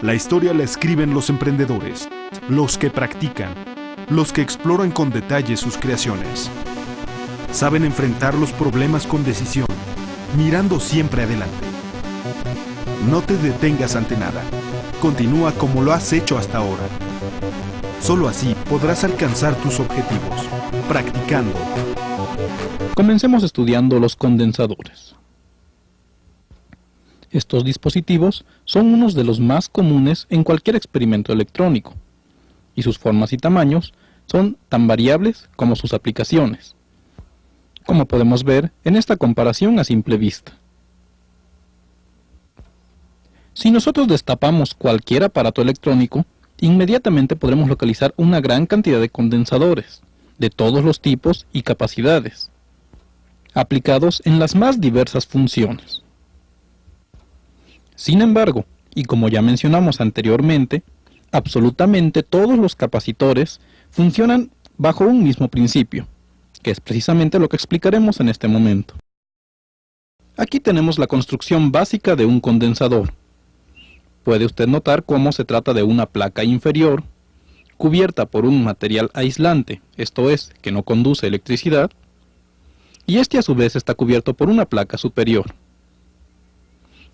La historia la escriben los emprendedores, los que practican, los que exploran con detalle sus creaciones. Saben enfrentar los problemas con decisión, mirando siempre adelante. No te detengas ante nada. Continúa como lo has hecho hasta ahora. Solo así podrás alcanzar tus objetivos, practicando. Comencemos estudiando los condensadores. Estos dispositivos son unos de los más comunes en cualquier experimento electrónico, y sus formas y tamaños son tan variables como sus aplicaciones, como podemos ver en esta comparación a simple vista. Si nosotros destapamos cualquier aparato electrónico, inmediatamente podremos localizar una gran cantidad de condensadores, de todos los tipos y capacidades, aplicados en las más diversas funciones. Sin embargo, y como ya mencionamos anteriormente, absolutamente todos los capacitores funcionan bajo un mismo principio, que es precisamente lo que explicaremos en este momento. Aquí tenemos la construcción básica de un condensador. Puede usted notar cómo se trata de una placa inferior, cubierta por un material aislante, esto es, que no conduce electricidad, y este a su vez está cubierto por una placa superior.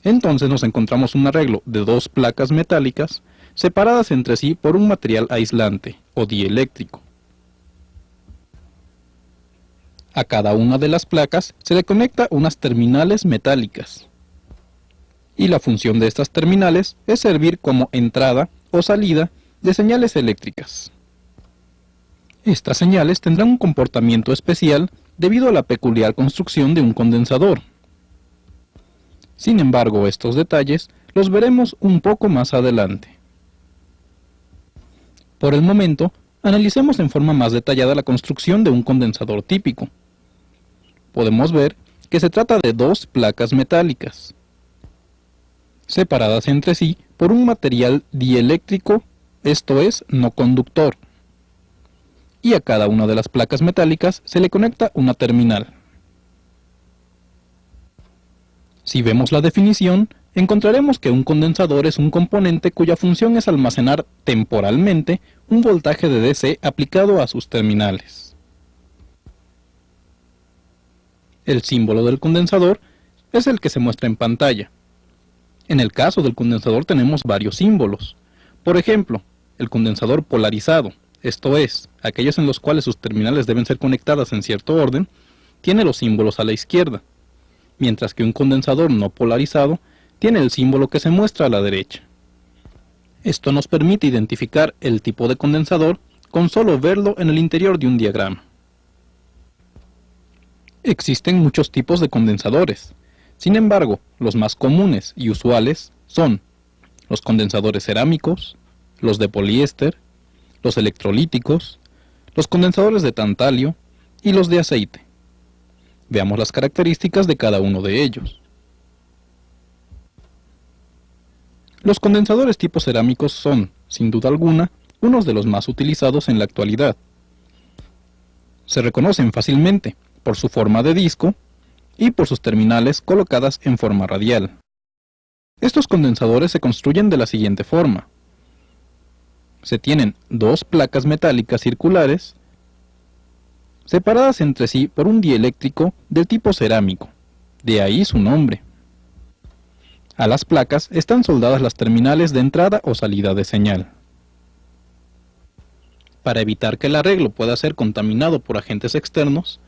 Entonces nos encontramos un arreglo de dos placas metálicas separadas entre sí por un material aislante o dieléctrico. A cada una de las placas se le conecta unas terminales metálicas. Y la función de estas terminales es servir como entrada o salida de señales eléctricas. Estas señales tendrán un comportamiento especial debido a la peculiar construcción de un condensador. Sin embargo, estos detalles los veremos un poco más adelante. Por el momento, analicemos en forma más detallada la construcción de un condensador típico. Podemos ver que se trata de dos placas metálicas, separadas entre sí por un material dieléctrico, esto es, no conductor. Y a cada una de las placas metálicas se le conecta una terminal. Si vemos la definición, encontraremos que un condensador es un componente cuya función es almacenar temporalmente un voltaje de DC aplicado a sus terminales. El símbolo del condensador es el que se muestra en pantalla. En el caso del condensador tenemos varios símbolos. Por ejemplo, el condensador polarizado, esto es, aquellos en los cuales sus terminales deben ser conectadas en cierto orden, tiene los símbolos a la izquierda, mientras que un condensador no polarizado tiene el símbolo que se muestra a la derecha. Esto nos permite identificar el tipo de condensador con solo verlo en el interior de un diagrama. Existen muchos tipos de condensadores. Sin embargo, los más comunes y usuales son los condensadores cerámicos, los de poliéster, los electrolíticos, los condensadores de tantalio y los de aceite. Veamos las características de cada uno de ellos. Los condensadores tipo cerámicos son, sin duda alguna, unos de los más utilizados en la actualidad. Se reconocen fácilmente por su forma de disco y por sus terminales colocadas en forma radial. Estos condensadores se construyen de la siguiente forma. Se tienen dos placas metálicas circulares separadas entre sí por un dieléctrico del tipo cerámico, de ahí su nombre. A las placas están soldadas las terminales de entrada o salida de señal. Para evitar que el arreglo pueda ser contaminado por agentes externos,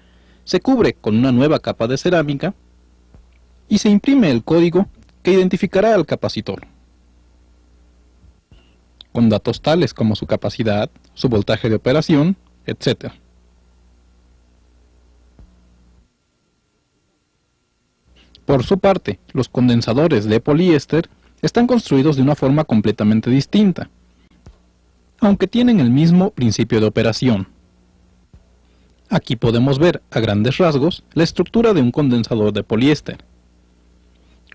se cubre con una nueva capa de cerámica y se imprime el código que identificará al capacitor, con datos tales como su capacidad, su voltaje de operación, etc. Por su parte, los condensadores de poliéster están construidos de una forma completamente distinta, aunque tienen el mismo principio de operación. Aquí podemos ver, a grandes rasgos, la estructura de un condensador de poliéster.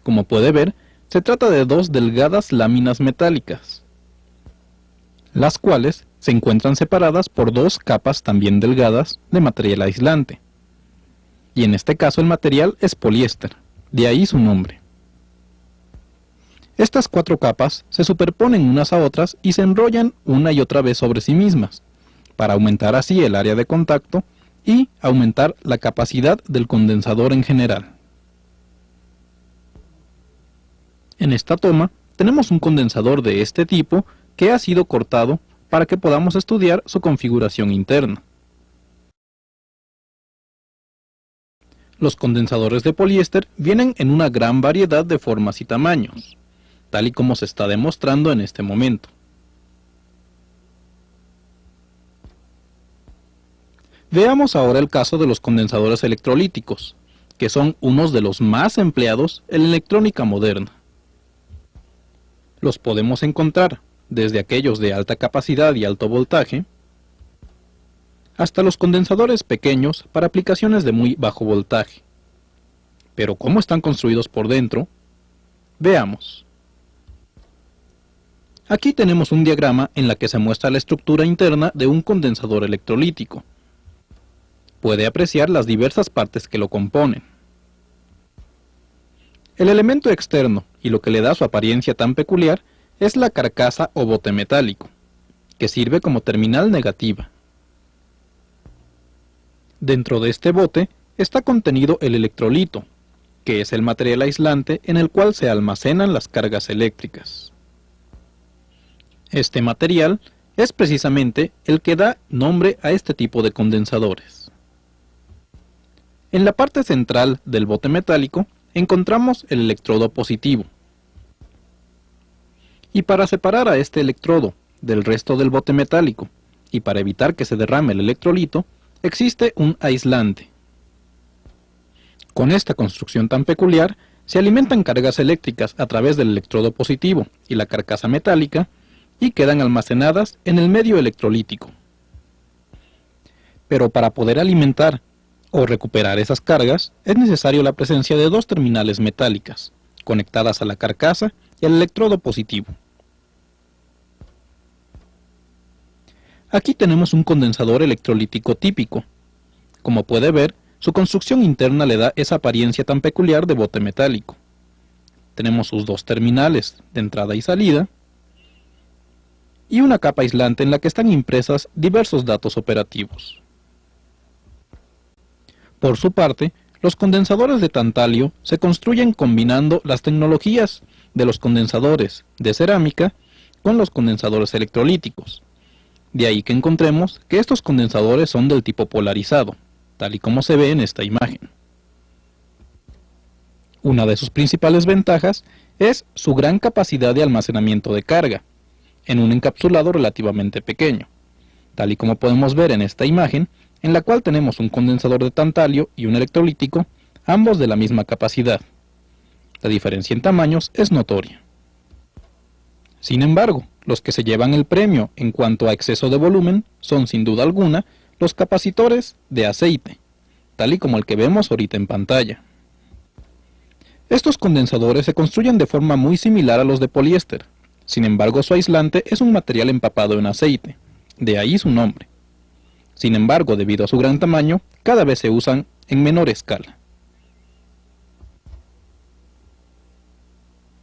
Como puede ver, se trata de dos delgadas láminas metálicas, las cuales se encuentran separadas por dos capas también delgadas de material aislante. Y en este caso el material es poliéster, de ahí su nombre. Estas 4 capas se superponen unas a otras y se enrollan una y otra vez sobre sí mismas, para aumentar así el área de contacto y aumentar la capacidad del condensador en general. En esta toma tenemos un condensador de este tipo que ha sido cortado para que podamos estudiar su configuración interna. Los condensadores de poliéster vienen en una gran variedad de formas y tamaños, tal y como se está demostrando en este momento. Veamos ahora el caso de los condensadores electrolíticos, que son unos de los más empleados en la electrónica moderna. Los podemos encontrar desde aquellos de alta capacidad y alto voltaje, hasta los condensadores pequeños para aplicaciones de muy bajo voltaje. Pero ¿cómo están construidos por dentro? Veamos. Aquí tenemos un diagrama en la que se muestra la estructura interna de un condensador electrolítico. Puede apreciar las diversas partes que lo componen. El elemento externo, y lo que le da su apariencia tan peculiar, es la carcasa o bote metálico, que sirve como terminal negativa. Dentro de este bote está contenido el electrolito, que es el material aislante en el cual se almacenan las cargas eléctricas. Este material es precisamente el que da nombre a este tipo de condensadores. En la parte central del bote metálico encontramos el electrodo positivo. Y para separar a este electrodo del resto del bote metálico y para evitar que se derrame el electrolito, existe un aislante. Con esta construcción tan peculiar, se alimentan cargas eléctricas a través del electrodo positivo y la carcasa metálica y quedan almacenadas en el medio electrolítico. Pero para poder alimentar o recuperar esas cargas, es necesario la presencia de 2 terminales metálicas, conectadas a la carcasa y al electrodo positivo. Aquí tenemos un condensador electrolítico típico. Como puede ver, su construcción interna le da esa apariencia tan peculiar de bote metálico. Tenemos sus 2 terminales de entrada y salida, y una capa aislante en la que están impresas diversos datos operativos. Por su parte, los condensadores de tantalio se construyen combinando las tecnologías de los condensadores de cerámica con los condensadores electrolíticos. De ahí que encontremos que estos condensadores son del tipo polarizado, tal y como se ve en esta imagen. Una de sus principales ventajas es su gran capacidad de almacenamiento de carga, en un encapsulado relativamente pequeño, tal y como podemos ver en esta imagen, en la cual tenemos un condensador de tantalio y un electrolítico, ambos de la misma capacidad. La diferencia en tamaños es notoria. Sin embargo, los que se llevan el premio en cuanto a exceso de volumen son sin duda alguna los capacitores de aceite, tal y como el que vemos ahorita en pantalla. Estos condensadores se construyen de forma muy similar a los de poliéster, sin embargo su aislante es un material empapado en aceite, de ahí su nombre. Sin embargo, debido a su gran tamaño, cada vez se usan en menor escala.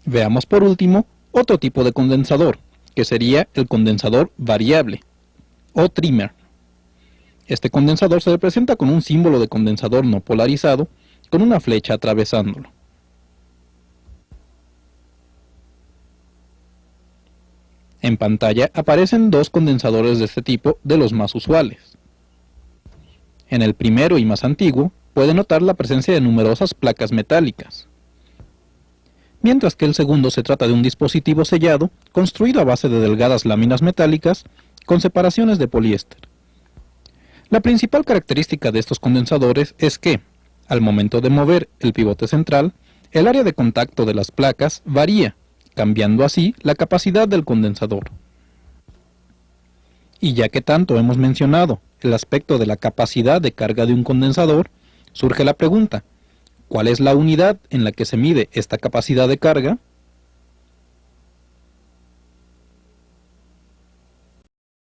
Veamos por último otro tipo de condensador, que sería el condensador variable, o trimmer. Este condensador se representa con un símbolo de condensador no polarizado, con una flecha atravesándolo. En pantalla aparecen 2 condensadores de este tipo de los más usuales. En el primero y más antiguo, puede notar la presencia de numerosas placas metálicas, mientras que el segundo se trata de un dispositivo sellado construido a base de delgadas láminas metálicas con separaciones de poliéster. La principal característica de estos condensadores es que, al momento de mover el pivote central, el área de contacto de las placas varía, cambiando así la capacidad del condensador. Y ya que tanto hemos mencionado el aspecto de la capacidad de carga de un condensador, surge la pregunta, ¿cuál es la unidad en la que se mide esta capacidad de carga?